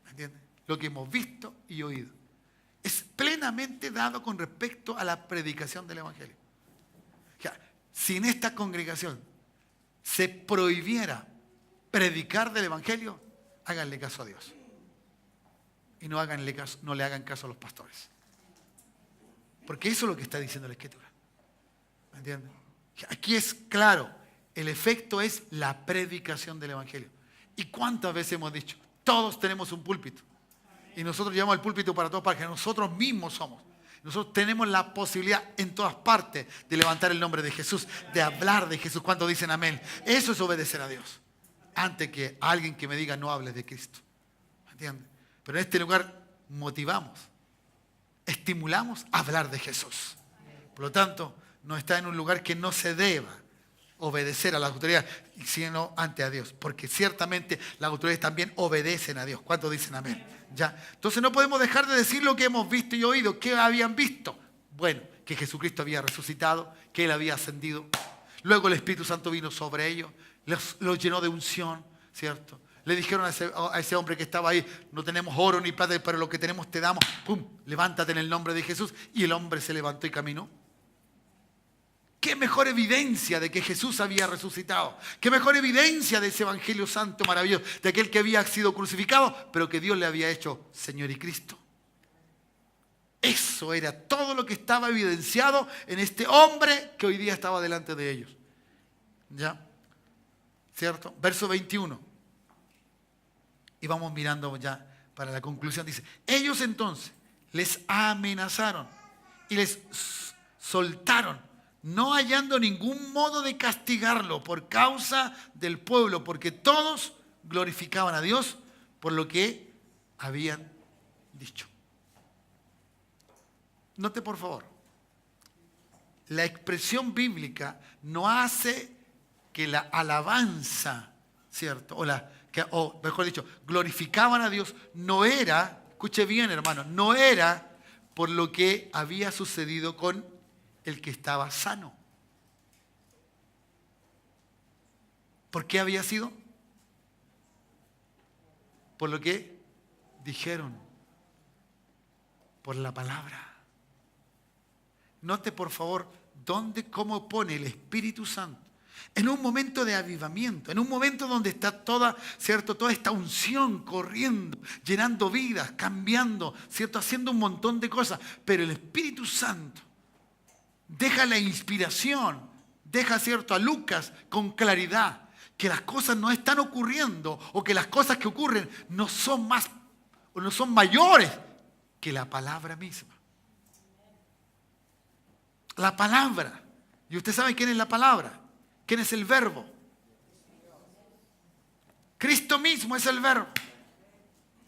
¿Me entiendes? Lo que hemos visto y oído. Es plenamente dado con respecto a la predicación del Evangelio. O sea, si en esta congregación se prohibiera predicar del Evangelio, háganle caso a Dios. Y no le hagan caso a los pastores. Porque eso es lo que está diciendo la Escritura. ¿Me entienden? Aquí es claro, el efecto es la predicación del Evangelio. ¿Y cuántas veces hemos dicho? Todos tenemos un púlpito. Y nosotros llevamos el púlpito para todas partes. Nosotros mismos somos. Nosotros tenemos la posibilidad en todas partes de levantar el nombre de Jesús, de hablar de Jesús. ¿Cuántos dicen amén? Eso es obedecer a Dios. Antes que alguien que me diga no hables de Cristo. ¿Me entienden? Pero en este lugar motivamos, estimulamos a hablar de Jesús. Por lo tanto, no está en un lugar que no se deba obedecer a las autoridades, sino ante a Dios. Porque ciertamente las autoridades también obedecen a Dios. ¿Cuántos dicen amén? ¿Ya? Entonces no podemos dejar de decir lo que hemos visto y oído. ¿Qué habían visto? Bueno, que Jesucristo había resucitado, que Él había ascendido. Luego el Espíritu Santo vino sobre ellos, los llenó de unción, ¿cierto? Le dijeron a ese hombre que estaba ahí, no tenemos oro ni plata, pero lo que tenemos te damos. ¡Pum! Levántate en el nombre de Jesús. Y el hombre se levantó y caminó. ¿Qué mejor evidencia de que Jesús había resucitado? ¿Qué mejor evidencia de ese Evangelio santo, maravilloso? De aquel que había sido crucificado, pero que Dios le había hecho Señor y Cristo. Eso era todo lo que estaba evidenciado en este hombre que hoy día estaba delante de ellos. ¿Ya? ¿Cierto? Verso 21. Y vamos mirando ya para la conclusión. Dice, ellos entonces les amenazaron y les soltaron, no hallando ningún modo de castigarlo por causa del pueblo, porque todos glorificaban a Dios por lo que habían dicho. Note por favor, la expresión bíblica no hace que la alabanza, ¿cierto? O mejor dicho, glorificaban a Dios, no era, escuche bien hermano, no era por lo que había sucedido con el que estaba sano. ¿Por qué había sido? Por lo que dijeron, por la palabra. Note por favor cómo pone el Espíritu Santo. En un momento de avivamiento, en un momento donde está toda esta unción corriendo, llenando vidas, cambiando, ¿cierto? Haciendo un montón de cosas. Pero el Espíritu Santo deja la inspiración, deja, ¿cierto?, a Lucas con claridad que las cosas no están ocurriendo o que las cosas que ocurren no son más o no son mayores que la palabra misma. La palabra. Y usted sabe quién es la palabra. ¿Quién es el verbo? Cristo mismo es el verbo.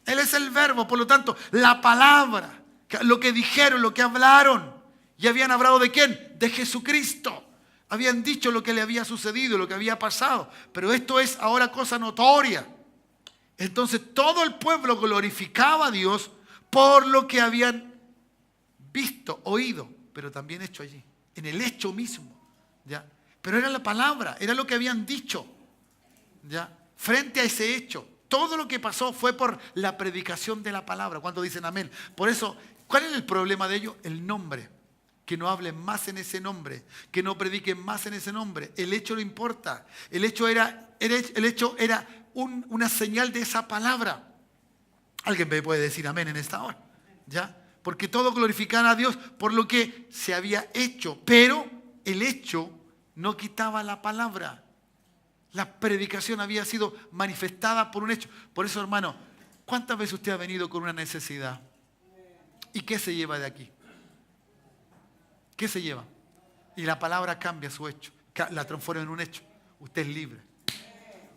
Él es el verbo, por lo tanto, la palabra, lo que dijeron, lo que hablaron, y habían hablado ¿de quién? De Jesucristo. Habían dicho lo que le había sucedido, lo que había pasado, pero esto es ahora cosa notoria. Entonces todo el pueblo glorificaba a Dios por lo que habían visto, oído, pero también hecho allí, en el hecho mismo, ¿ya? Pero era la palabra, era lo que habían dicho, ¿ya? Frente a ese hecho. Todo lo que pasó fue por la predicación de la palabra. ¿Cuántos dicen amén? Por eso, ¿cuál es el problema de ellos? El nombre. Que no hablen más en ese nombre. Que no prediquen más en ese nombre. El hecho no importa. El hecho era una señal de esa palabra. Alguien me puede decir amén en esta hora. ¿Ya? Porque todos glorificaban a Dios por lo que se había hecho. Pero el hecho no quitaba la palabra. La predicación había sido manifestada por un hecho. Por eso, hermano, ¿cuántas veces usted ha venido con una necesidad? ¿Y qué se lleva de aquí? ¿Qué se lleva? Y la palabra cambia su hecho, la transforma en un hecho. Usted es libre.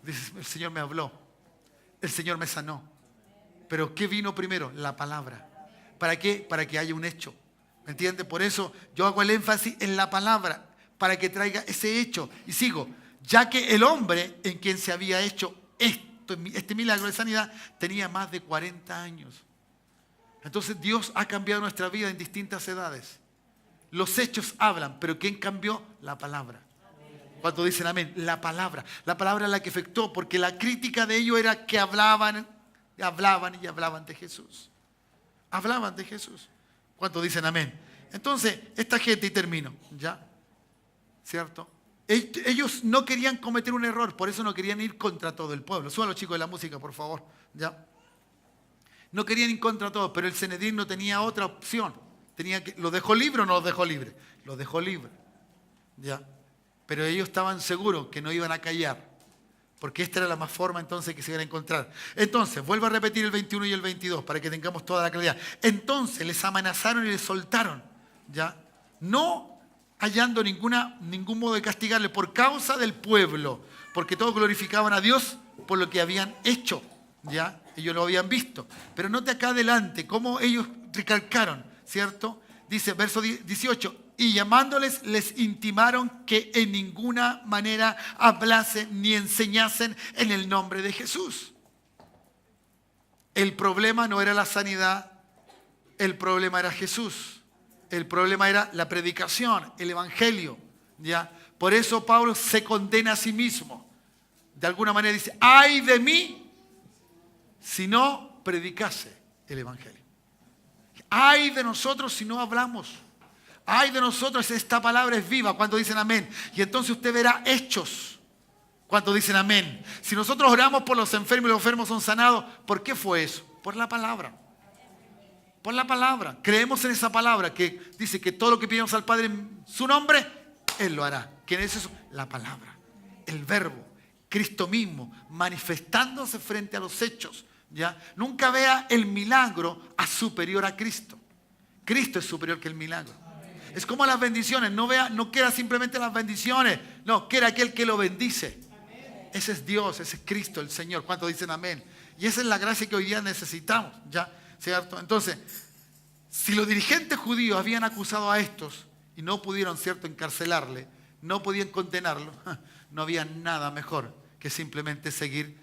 Dice, el Señor me habló, el Señor me sanó. Pero ¿qué vino primero? La palabra. ¿Para qué? Para que haya un hecho. ¿Me entiende? Por eso yo hago el énfasis en la palabra, para que traiga ese hecho. Y sigo. Ya que el hombre en quien se había hecho este milagro de sanidad tenía más de 40 años. Entonces Dios ha cambiado nuestra vida en distintas edades. Los hechos hablan, pero ¿quién cambió? La palabra. ¿Cuántos dicen amén? La palabra. La palabra es la que efectuó, porque la crítica de ellos era que hablaban de Jesús. Hablaban de Jesús. ¿Cuántos dicen amén? Entonces, esta gente, y termino, ¿ya? ¿Cierto? Ellos no querían cometer un error, por eso no querían ir contra todo el pueblo. Suban los chicos de la música, por favor. ¿Ya? No querían ir contra todo, pero el Sanedrín no tenía otra opción. ¿Lo dejó libre o no lo dejó libre? Lo dejó libre. ¿Ya? Pero ellos estaban seguros que no iban a callar, porque esta era la más forma entonces que se iban a encontrar. Entonces, vuelvo a repetir el 21 y el 22 para que tengamos toda la claridad. Entonces les amenazaron y les soltaron. ¿Ya? No hallando ningún modo de castigarle por causa del pueblo, porque todos glorificaban a Dios por lo que habían hecho, ¿ya? Ellos lo habían visto. Pero note acá adelante cómo ellos recalcaron, ¿cierto? Dice, verso 18, y llamándoles les intimaron que en ninguna manera hablasen ni enseñasen en el nombre de Jesús. El problema no era la sanidad, el problema era Jesús. El problema era la predicación, el evangelio, ¿ya? Por eso Pablo se condena a sí mismo. De alguna manera dice, ay de mí si no predicase el evangelio. Ay de nosotros si no hablamos. Ay de nosotros si esta palabra es viva. ¿Cuántos dicen amén? Y entonces usted verá hechos. ¿Cuántos dicen amén? Si nosotros oramos por los enfermos y los enfermos son sanados, ¿por qué fue eso? Por la palabra. Por la palabra. Creemos en esa palabra que dice que todo lo que pidamos al Padre en su nombre, Él lo hará. ¿Quién es eso? La palabra. El verbo. Cristo mismo manifestándose frente a los hechos. ¿Ya? Nunca vea el milagro a superior a Cristo. Cristo es superior que el milagro. Es como las bendiciones. No quiera simplemente las bendiciones. No, quiera aquel que lo bendice. Ese es Dios, ese es Cristo, el Señor. ¿Cuántos dicen amén? Y esa es la gracia que hoy día necesitamos. ¿Ya? ¿Cierto? Entonces, si los dirigentes judíos habían acusado a estos y no pudieron, ¿cierto?, encarcelarle, no podían condenarlo, no había nada mejor que simplemente seguir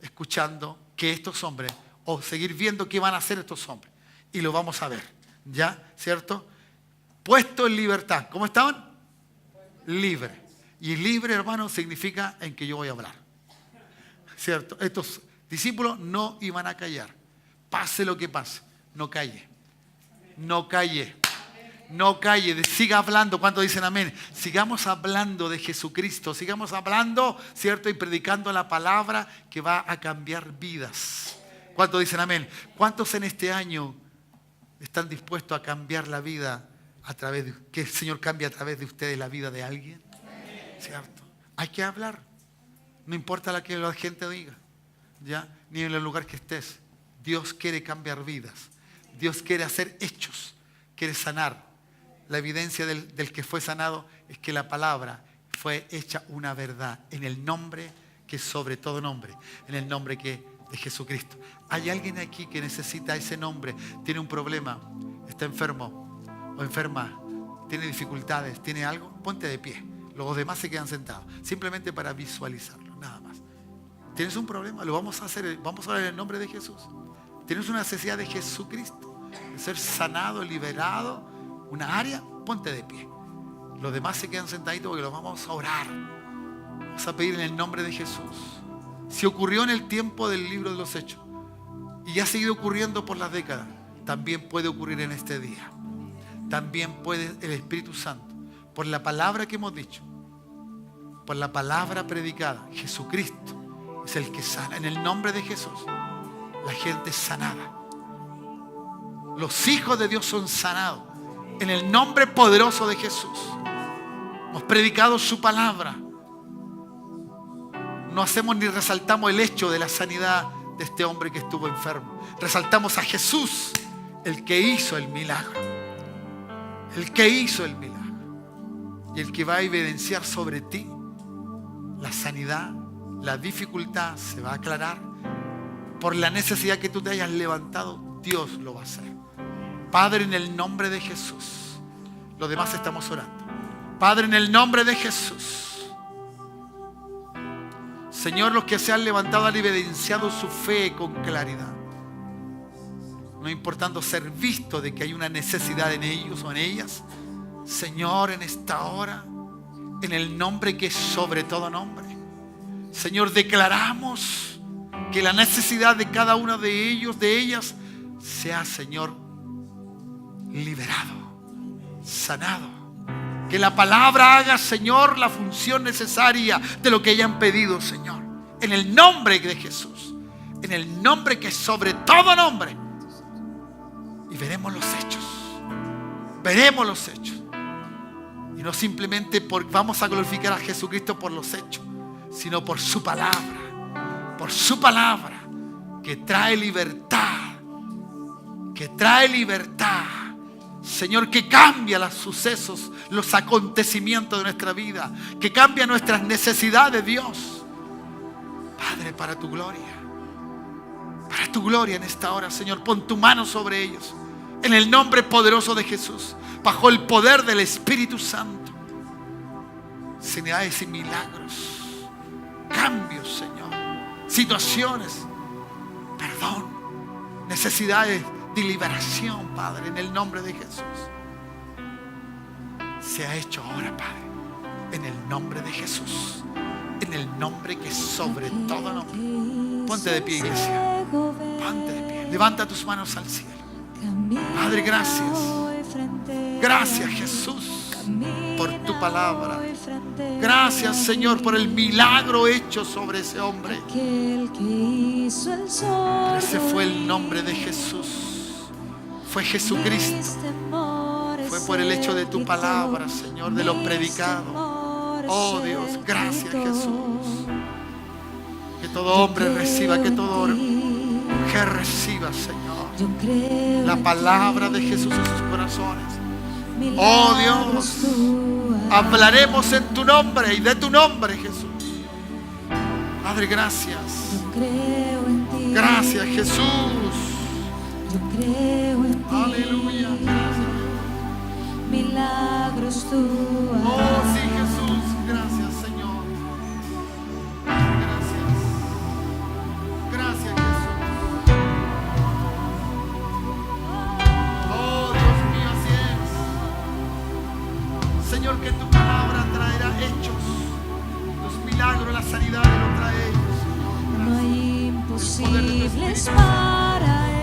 escuchando que estos hombres, o seguir viendo qué van a hacer estos hombres. Y lo vamos a ver, ¿ya? ¿Cierto? Puesto en libertad. ¿Cómo estaban? Libre. Y libre, hermano, significa en que yo voy a hablar. ¿Cierto? Estos discípulos no iban a callar. Pase lo que pase, no calle. No calle. No calle, siga hablando. ¿Cuántos dicen amén? Sigamos hablando de Jesucristo, sigamos hablando, ¿cierto? Y predicando la palabra que va a cambiar vidas. ¿Cuántos dicen amén? ¿Cuántos en este año están dispuestos a cambiar la vida a través de, que el Señor cambie a través de ustedes la vida de alguien? ¿Cierto? Hay que hablar. No importa lo que la gente diga, ¿ya? Ni en el lugar que estés. Dios quiere cambiar vidas. Dios quiere hacer hechos. Quiere sanar. La evidencia del que fue sanado es que la palabra fue hecha una verdad en el nombre que es sobre todo nombre, en el nombre que de Jesucristo. ¿Hay alguien aquí que necesita ese nombre? Tiene un problema, está enfermo o enferma, tiene dificultades, tiene algo, ponte de pie. Los demás se quedan sentados, simplemente para visualizarlo, nada más. ¿Tienes un problema? Lo vamos a hacer, vamos a hablar en el nombre de Jesús. ¿Tienes una necesidad de Jesucristo? De ser sanado, liberado, una área, ponte de pie. Los demás se quedan sentaditos porque los vamos a orar. Vamos a pedir en el nombre de Jesús. Si ocurrió en el tiempo del libro de los Hechos y ha seguido ocurriendo por las décadas, también puede ocurrir en este día. También puede el Espíritu Santo, por la palabra que hemos dicho, por la palabra predicada, Jesucristo es el que sana. En el nombre de Jesús, la gente es sanada. Los hijos de Dios son sanados. En el nombre poderoso de Jesús. Hemos predicado su palabra. No hacemos ni resaltamos el hecho de la sanidad de este hombre que estuvo enfermo. Resaltamos a Jesús, el que hizo el milagro. El que hizo el milagro. Y el que va a evidenciar sobre ti la sanidad, la dificultad se va a aclarar. Por la necesidad que tú te hayas levantado, Dios lo va a hacer. Padre, en el nombre de Jesús. Los demás estamos orando. Padre, en el nombre de Jesús. Señor, los que se han levantado han evidenciado su fe con claridad. No importando ser visto de que hay una necesidad en ellos o en ellas. Señor, en esta hora, en el nombre que es sobre todo nombre. Señor, declaramos que la necesidad de cada uno de ellos, de ellas, sea, Señor, liberado, sanado. Que la palabra haga, Señor, la función necesaria de lo que hayan pedido, Señor. En el nombre de Jesús. En el nombre que es sobre todo nombre. Y veremos los hechos. Veremos los hechos. Y no simplemente vamos a glorificar a Jesucristo por los hechos, sino por su palabra. Por su palabra que trae libertad. Que trae libertad. Señor, que cambia los sucesos, los acontecimientos de nuestra vida, que cambia nuestras necesidades, Dios. Padre, para tu gloria en esta hora, Señor, pon tu mano sobre ellos, en el nombre poderoso de Jesús, bajo el poder del Espíritu Santo. Sanidades y milagros, cambios, Señor, situaciones, perdón, necesidades de liberación, Padre, en el nombre de Jesús. Se ha hecho ahora, Padre, en el nombre de Jesús, en el nombre que es sobre todo nombre. Ponte de pie, iglesia. Ponte de pie. Levanta tus manos al cielo. Padre, gracias. Gracias, Jesús, por tu palabra. Gracias, Señor, por el milagro hecho sobre ese hombre. Pero ese fue el nombre de Jesús. Fue Jesucristo. Fue por el hecho de tu palabra, Señor, de lo predicado. Oh Dios, gracias, Jesús. Que todo hombre reciba, que toda mujer reciba, Señor, la palabra de Jesús en sus corazones. Oh Dios, hablaremos en tu nombre y de tu nombre, Jesús. Padre, gracias. Gracias, Jesús. Aleluya. Milagros tú harás. Oh, sí, Jesús. Gracias, Señor. Gracias. Gracias, Jesús. Oh, Dios mío, así es. Señor, que tu palabra traerá hechos. Los milagros, la sanidad lo trae ellos, Señor. No hay imposibles para Él.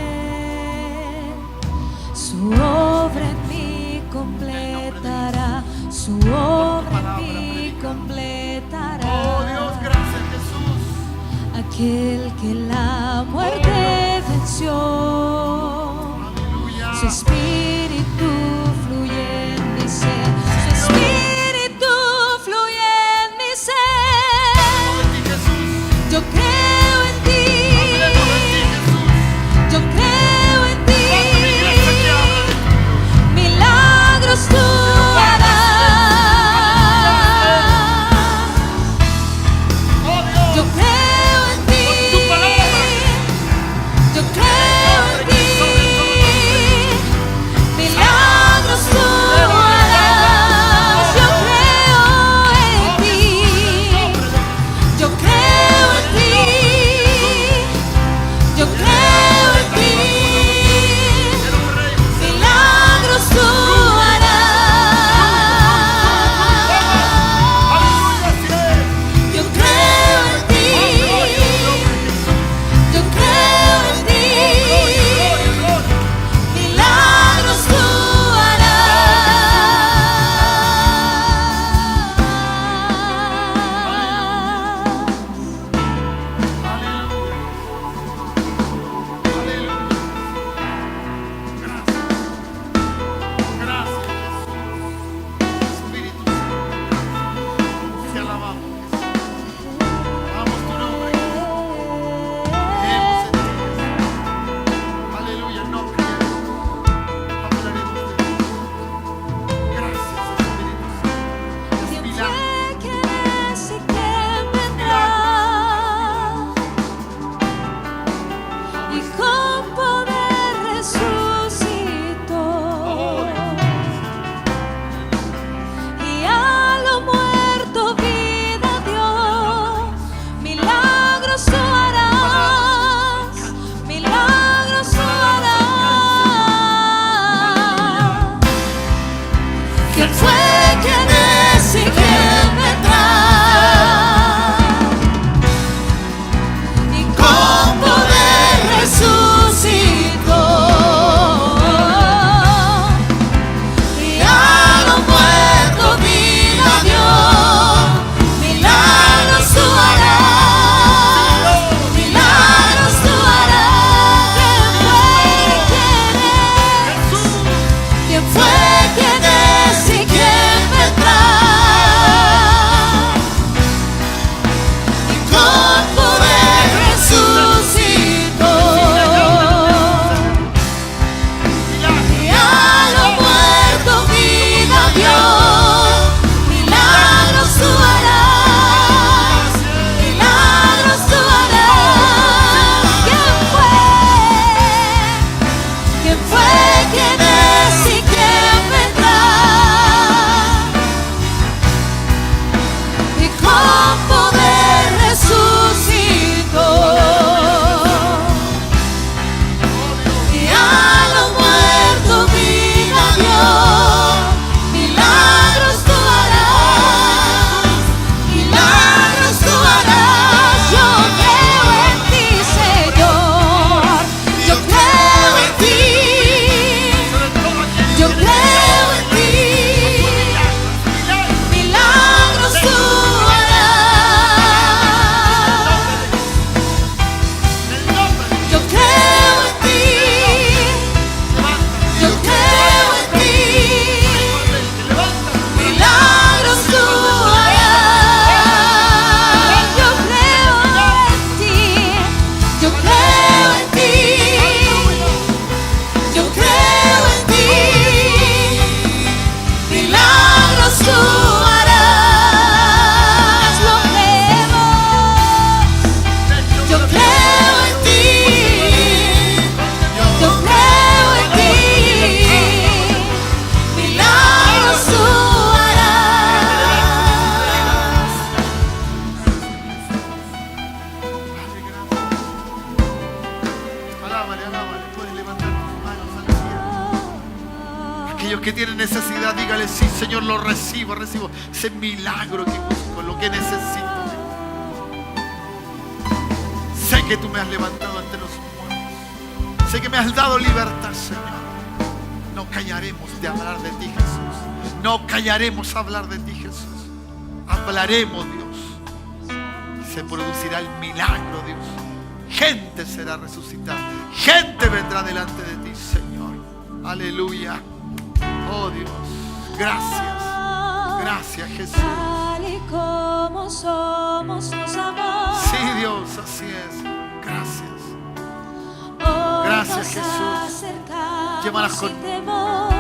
Su obra en mí completará. Su obra en mí completará. Oh Dios, gracias, Jesús. Aquel que la muerte venció. Aleluya. Su espíritu fluye en mi ser. Su espíritu fluye en mi ser. Oh, sí, Jesús. que tiene necesidad, dígale: sí, Señor, lo recibo, recibo ese milagro que busco, lo que necesito. Sé que tú me has levantado ante los muertos. Sé que me has dado libertad, Señor. No callaremos de hablar de ti, Jesús. No callaremos a hablar de ti, Jesús. Hablaremos, Dios. Se producirá el milagro, Dios. Gente será resucitada. Gente vendrá delante de ti, Señor. Aleluya. Oh, Dios. Gracias. Gracias, Jesús. Tal y como somos, nos amó. Sí, Dios, así es. Gracias. Hoy Gracias, nos Jesús. acercamos Llévanos con sin temor.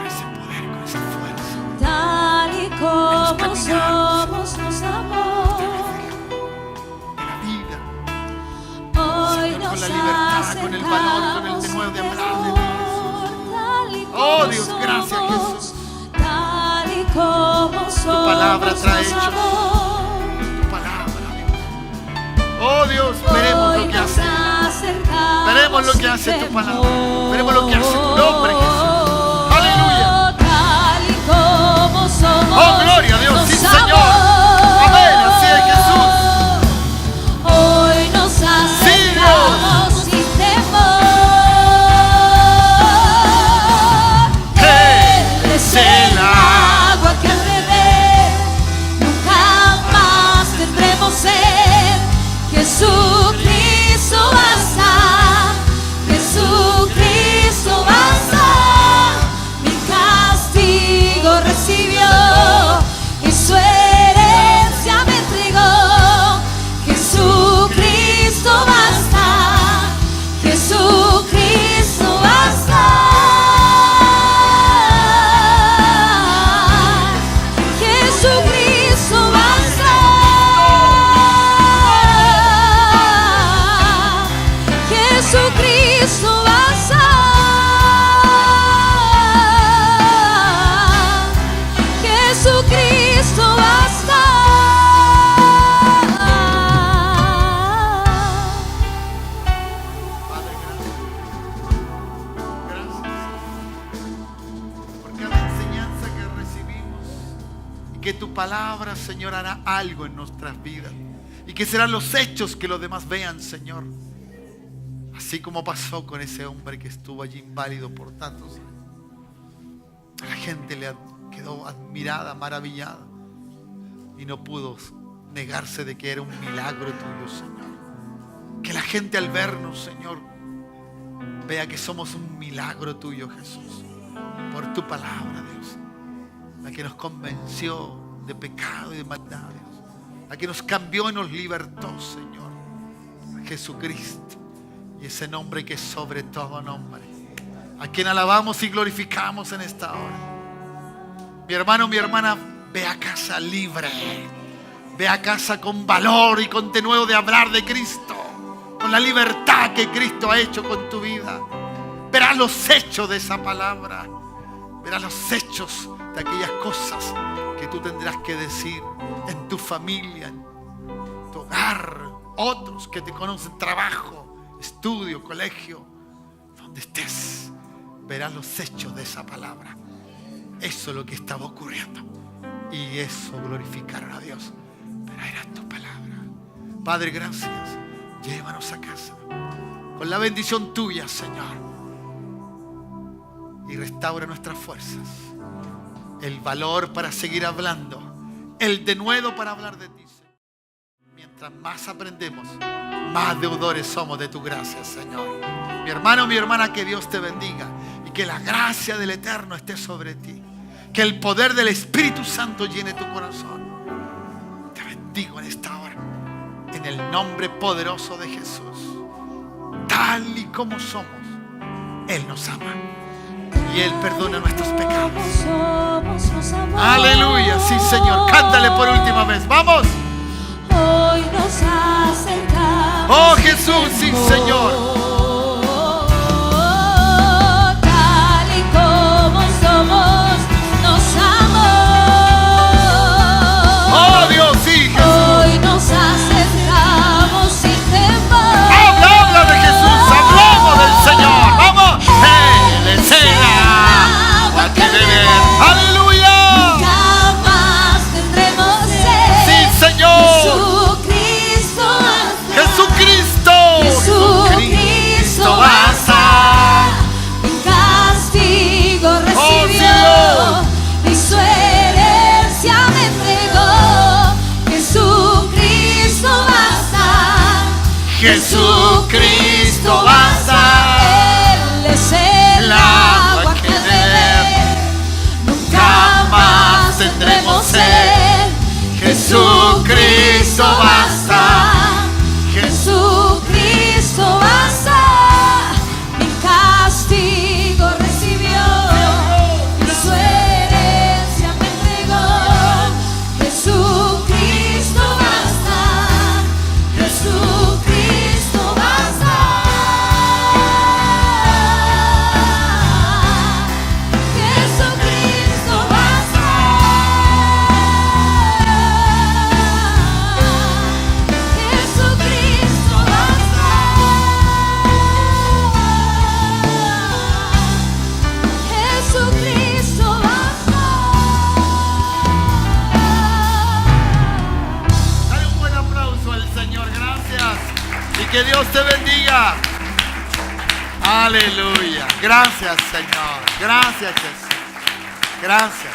ese poder, con esa fuerza. Tal y como caminar somos, nos amó. De la vida. Hoy Señor, nos con la libertad, con el valor, con el denuedo de hablar de ti, Jesús. Oh, Dios, gracias, Jesús. Tal y como somos, Tu palabra trae nos hechos. amó. Tu palabra, Dios. Oh, Dios, veremos lo que hace. Veremos lo que hace tu palabra. Veremos lo que hace tu nombre, Jesús. Aleluya. Tal y como somos. Oh, gloria a Dios, sí, nos Señor. amó. Amén, así es, Jesús. Hoy nos acercamos sin temor. Él es el agua que al beber nunca más tendremos sed. Jesucristo basta. Jesucristo basta. Mi castigo recibió y su herencia me entregó. Jesucristo basta. Jesucristo basta. Jesucristo basta. Jesucristo basta. Jesucristo basta. Padre, gracias. Por cada enseñanza que recibimos. Y que tu palabra, Señor, hará algo en nuestras vidas. Y que serán los hechos que los demás vean, Señor. Así como pasó con ese hombre que estuvo allí inválido por tantos años. A la gente le quedó admirada, maravillada. Y no pudo negarse de que era un milagro tuyo, Señor. Que la gente al vernos, Señor, vea que somos un milagro tuyo, Jesús. Por tu palabra, Dios. La que nos convenció de pecado y de maldad, Dios. La que nos cambió y nos libertó, Señor. Jesucristo. Y ese nombre que es sobre todo nombre. A quien alabamos y glorificamos en esta hora. Mi hermano, mi hermana, ve a casa libre. Ve a casa con valor y con denuedo de hablar de Cristo. Con la libertad que Cristo ha hecho con tu vida. Verás los hechos de esa palabra. Verás los hechos de aquellas cosas que tú tendrás que decir en tu familia, en tu hogar. Otros que te conocen, trabajo, estudio, colegio, donde estés, verás los hechos de esa palabra. Eso es lo que estaba ocurriendo. Y eso glorificará a Dios. Pero era tu palabra. Padre, gracias. Llévanos a casa con la bendición tuya, Señor. Y restaura nuestras fuerzas. El valor para seguir hablando. El denuedo para hablar de ti, Señor. Mientras más aprendemos, más deudores somos de tu gracia, Señor. Mi hermano, mi hermana, que Dios te bendiga. Y que la gracia del Eterno esté sobre ti. Que el poder del Espíritu Santo llene tu corazón. Te bendigo en esta hora. En el nombre poderoso de Jesús. Tal y como somos, Él nos ama. Y Él perdona nuestros pecados. Aleluya, sí, Señor. Cántale por última vez. ¡Vamos! Hoy nos acercamos. Oh, Jesús, sí, Señor. Tal y como somos, nos amó. Oh, Dios, sí, Jesús. Hoy nos acercamos sin temor. Habla de Jesús. Hablamos del Señor. ¡Vamos! Él es el Jesucristo basta. Él es el agua que beber, nunca más tendremos sed. Jesucristo basta. Jesucristo basta. Mi castigo recibió y su herencia me entregó. Jesucristo basta. Jesucristo basta. Jesucristo basta. Jesucristo basta. Jesucristo basta. Dale un buen aplauso al Señor, gracias. Y que Dios te bendiga. Aleluya. Gracias, Señor. Gracias, Jesús. Gracias.